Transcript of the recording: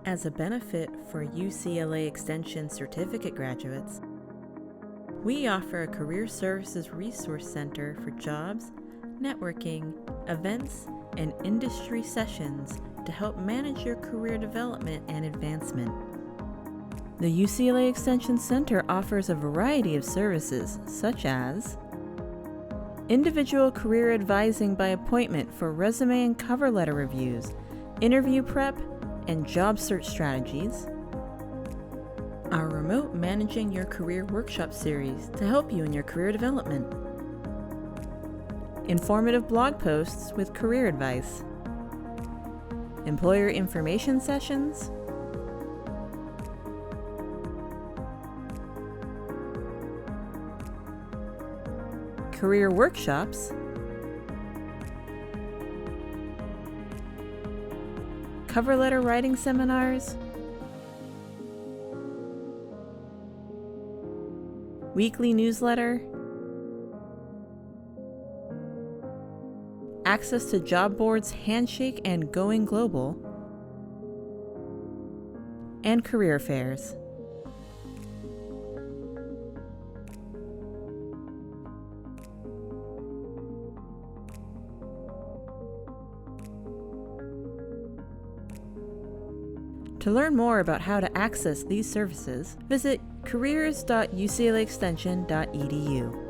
As a benefit for UCLA Extension certificate graduates, we offer a Career Services Resource Center for jobs, networking, events, and industry sessions to help manage your career development and advancement. The UCLA Extension Center offers a variety of services such as individual career advising by appointment for resume and cover letter reviews, interview prep, and job search strategies, our remote Managing Your Career workshop series to help you in your career development, informative blog posts with career advice, employer information sessions, career workshops, cover letter writing seminars, weekly newsletter, access to job boards Handshake and Going Global, and career fairs. To learn more about how to access these services, visit careers.uclaextension.edu.